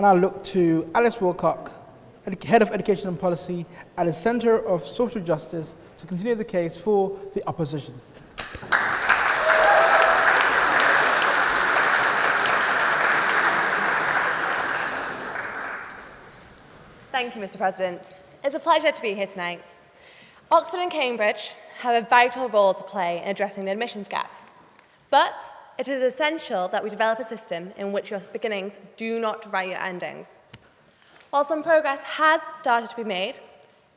and I look to Alice Wilcock, Head of Education and Policy at the Centre of Social Justice, to continue the case for the opposition. Thank you, Mr. President. It's a pleasure to be here tonight. Oxford and Cambridge have a vital role to play in addressing the admissions gap. But it is essential that we develop a system in which your beginnings do not write your endings. While some progress has started to be made,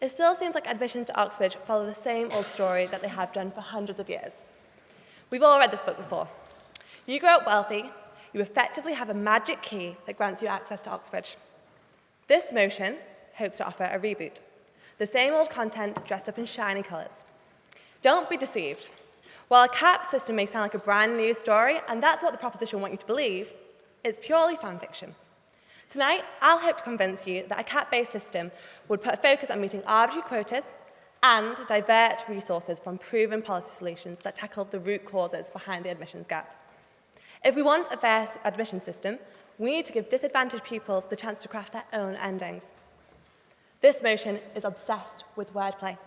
it still seems like admissions to Oxbridge follow the same old story that they have done for hundreds of years. We've all read this book before. You grow up wealthy, you effectively have a magic key that grants you access to Oxbridge. This motion hopes to offer a reboot. The same old content dressed up in shiny colours. Don't be deceived. While a cap system may sound like a brand new story, and that's what the proposition want you to believe, it's purely fan fiction. Tonight, I'll hope to convince you that a cap-based system would put a focus on meeting arbitrary quotas and divert resources from proven policy solutions that tackle the root causes behind the admissions gap. If we want a fair admission system, we need to give disadvantaged pupils the chance to craft their own endings. This motion is obsessed with wordplay.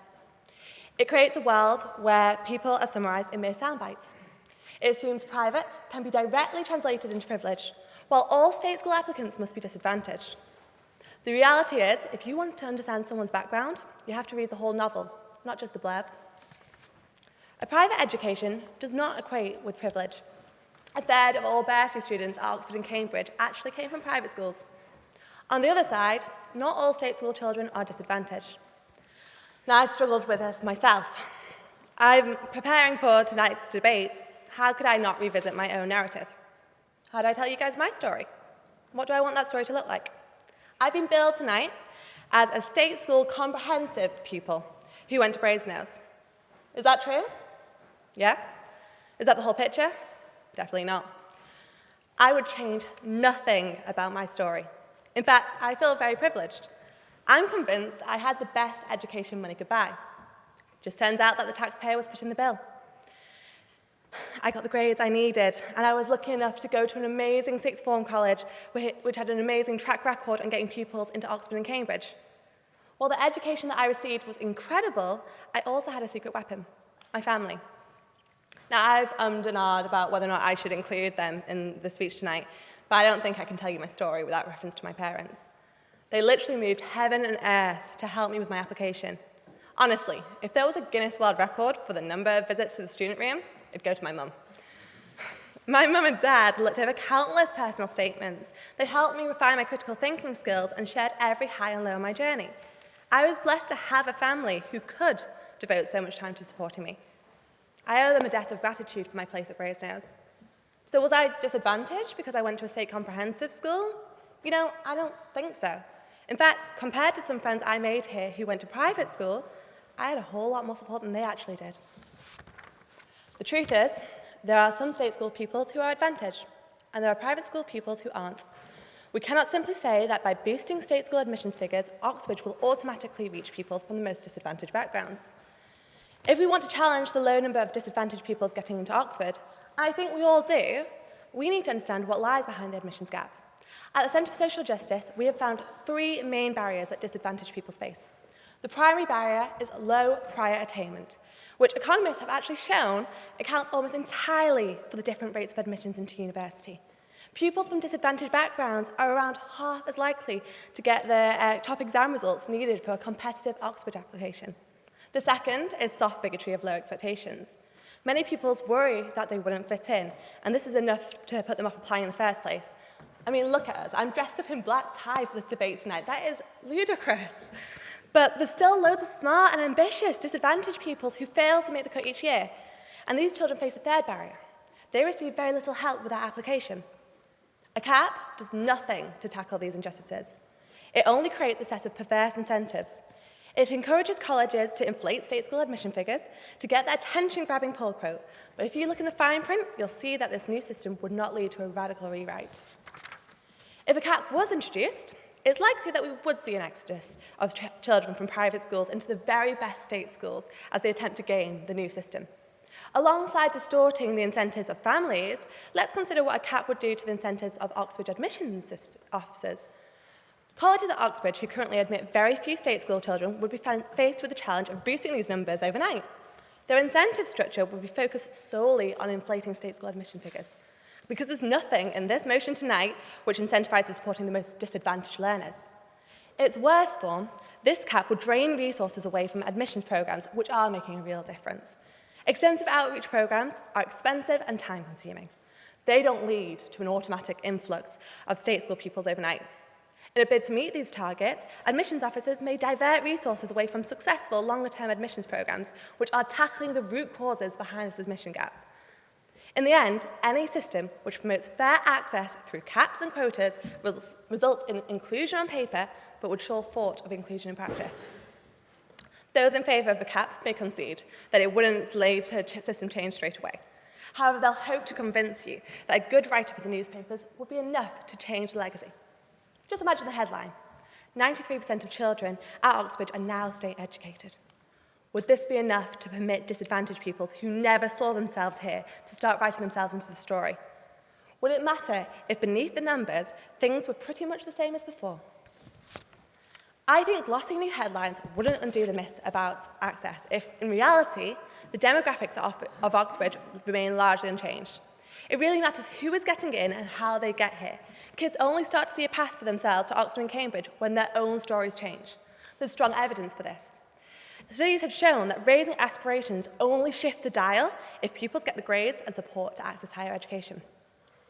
It creates a world where people are summarised in mere sound bites. It assumes private can be directly translated into privilege, while all state school applicants must be disadvantaged. The reality is, if you want to understand someone's background, you have to read the whole novel, not just the blurb. A private education does not equate with privilege. A third of all bursary students at Oxford and Cambridge actually came from private schools. On the other side, not all state school children are disadvantaged. Now, I struggled with this myself. I'm preparing for tonight's debate. How could I not revisit my own narrative? How do I tell you guys my story? What do I want that story to look like? I've been billed tonight as a state school comprehensive pupil who went to Brasenose. Is that true? Yeah? Is that the whole picture? Definitely not. I would change nothing about my story. In fact, I feel very privileged. I'm convinced I had the best education money could buy. Just turns out that the taxpayer was footing the bill. I got the grades I needed, and I was lucky enough to go to an amazing sixth form college which had an amazing track record on getting pupils into Oxford and Cambridge. While the education that I received was incredible, I also had a secret weapon: my family. Now, I've ummed and ahed about whether or not I should include them in the speech tonight, but I don't think I can tell you my story without reference to my parents. They literally moved heaven and earth to help me with my application. Honestly, if there was a Guinness World Record for the number of visits to the student room, it'd go to my mum. My mum and dad looked over countless personal statements. They helped me refine my critical thinking skills and shared every high and low on my journey. I was blessed to have a family who could devote so much time to supporting me. I owe them a debt of gratitude for my place at Brasenose. So was I disadvantaged because I went to a state comprehensive school? You know, I don't think so. In fact, compared to some friends I made here who went to private school, I had a whole lot more support than they actually did. The truth is, there are some state school pupils who are advantaged, and there are private school pupils who aren't. We cannot simply say that by boosting state school admissions figures, Oxbridge will automatically reach pupils from the most disadvantaged backgrounds. If we want to challenge the low number of disadvantaged pupils getting into Oxford, and I think we all do, we need to understand what lies behind the admissions gap. At the Centre for Social Justice, we have found 3 main barriers that disadvantaged pupils face. The primary barrier is low prior attainment, which economists have actually shown accounts almost entirely for the different rates of admissions into university. Pupils from disadvantaged backgrounds are around half as likely to get the top exam results needed for a competitive Oxford application. The second is soft bigotry of low expectations. Many pupils worry that they wouldn't fit in, and this is enough to put them off applying in the first place. I mean, look at us. I'm dressed up in black tie for this debate tonight. That is ludicrous. But there's still loads of smart and ambitious disadvantaged pupils who fail to make the cut each year. And these children face a third barrier. They receive very little help with their application. A cap does nothing to tackle these injustices. It only creates a set of perverse incentives. It encourages colleges to inflate state school admission figures to get their attention-grabbing pull quote. But if you look in the fine print, you'll see that this new system would not lead to a radical rewrite. If a cap was introduced, it's likely that we would see an exodus of children from private schools into the very best state schools as they attempt to gain the new system. Alongside distorting the incentives of families, let's consider what a cap would do to the incentives of Oxbridge admissions officers. Colleges at Oxbridge who currently admit very few state school children would be faced with the challenge of boosting these numbers overnight. Their incentive structure would be focused solely on inflating state school admission figures, because there's nothing in this motion tonight which incentivises supporting the most disadvantaged learners. In its worst form, this cap would drain resources away from admissions programmes which are making a real difference. Extensive outreach programmes are expensive and time-consuming. They don't lead to an automatic influx of state school pupils overnight. In a bid to meet these targets, admissions officers may divert resources away from successful longer-term admissions programmes which are tackling the root causes behind this admission gap. In the end, any system which promotes fair access through caps and quotas results in inclusion on paper but would fall short of inclusion in practice. Those in favour of the cap may concede that it wouldn't lead to system change straight away. However, they'll hope to convince you that a good write-up in the newspapers would be enough to change the legacy. Just imagine the headline: 93% of children at Oxbridge are now state educated. Would this be enough to permit disadvantaged pupils who never saw themselves here to start writing themselves into the story? Would it matter if beneath the numbers, things were pretty much the same as before? I think glossy new headlines wouldn't undo the myths about access if, in reality, the demographics of Oxbridge remain largely unchanged. It really matters who is getting in and how they get here. Kids only start to see a path for themselves to Oxford and Cambridge when their own stories change. There's strong evidence for this. Studies have shown that raising aspirations only shift the dial if pupils get the grades and support to access higher education.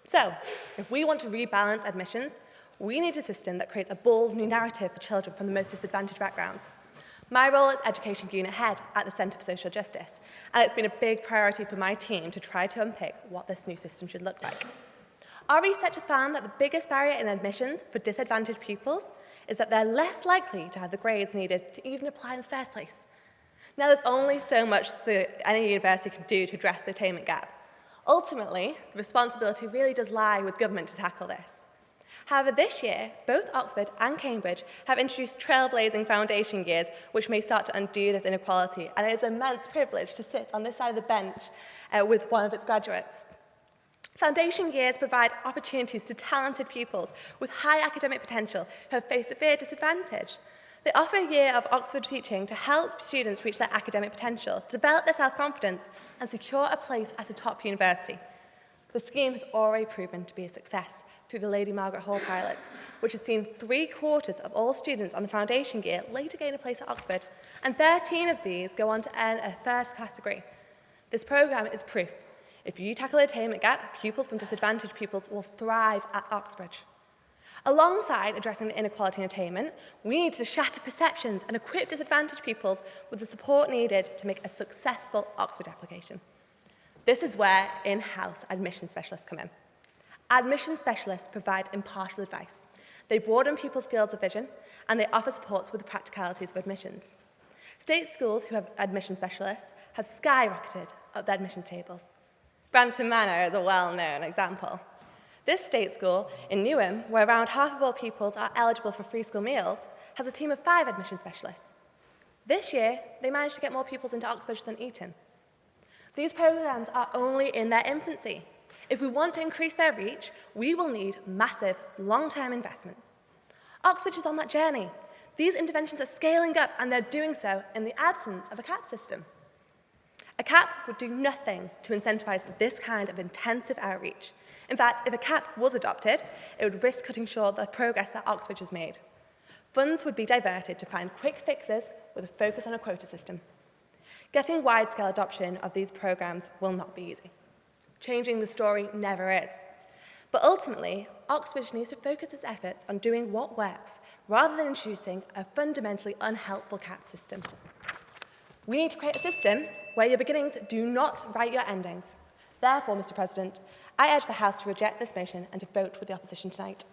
So, if we want to rebalance admissions, we need a system that creates a bold new narrative for children from the most disadvantaged backgrounds. My role as Education Unit Head at the Centre for Social Justice, and it's been a big priority for my team to try to unpick what this new system should look like. Our research has found that the biggest barrier in admissions for disadvantaged pupils is that they're less likely to have the grades needed to even apply in the first place. Now, there's only so much that any university can do to address the attainment gap. Ultimately, the responsibility really does lie with government to tackle this. However, this year, both Oxford and Cambridge have introduced trailblazing foundation years, which may start to undo this inequality, and it is an immense privilege to sit on this side of the bench with one of its graduates. Foundation years provide opportunities to talented pupils with high academic potential who have faced severe disadvantage. They offer a year of Oxford teaching to help students reach their academic potential, develop their self-confidence, and secure a place at a top university. The scheme has already proven to be a success through the Lady Margaret Hall pilots, which has seen 3/4 of all students on the foundation year later gain a place at Oxford, and 13 of these go on to earn a first-class degree. This programme is proof. If you tackle the attainment gap, pupils from disadvantaged pupils will thrive at Oxbridge. Alongside addressing the inequality in attainment, we need to shatter perceptions and equip disadvantaged pupils with the support needed to make a successful Oxford application. This is where in-house admission specialists come in. Admission specialists provide impartial advice. They broaden pupils' fields of vision, and they offer supports with the practicalities of admissions. State schools who have admission specialists have skyrocketed up their admissions tables. Brampton Manor is a well-known example. This state school in Newham, where around half of all pupils are eligible for free school meals, has a team of 5 admission specialists. This year, they managed to get more pupils into Oxbridge than Eton. These programmes are only in their infancy. If we want to increase their reach, we will need massive, long-term investment. Oxbridge is on that journey. These interventions are scaling up, and they're doing so in the absence of a cap system. A cap would do nothing to incentivise this kind of intensive outreach. In fact, if a cap was adopted, it would risk cutting short the progress that Oxbridge has made. Funds would be diverted to find quick fixes with a focus on a quota system. Getting wide-scale adoption of these programmes will not be easy. Changing the story never is. But ultimately, Oxbridge needs to focus its efforts on doing what works, rather than introducing a fundamentally unhelpful cap system. We need to create a system where your beginnings do not write your endings. Therefore, Mr. President, I urge the House to reject this motion and to vote with the opposition tonight.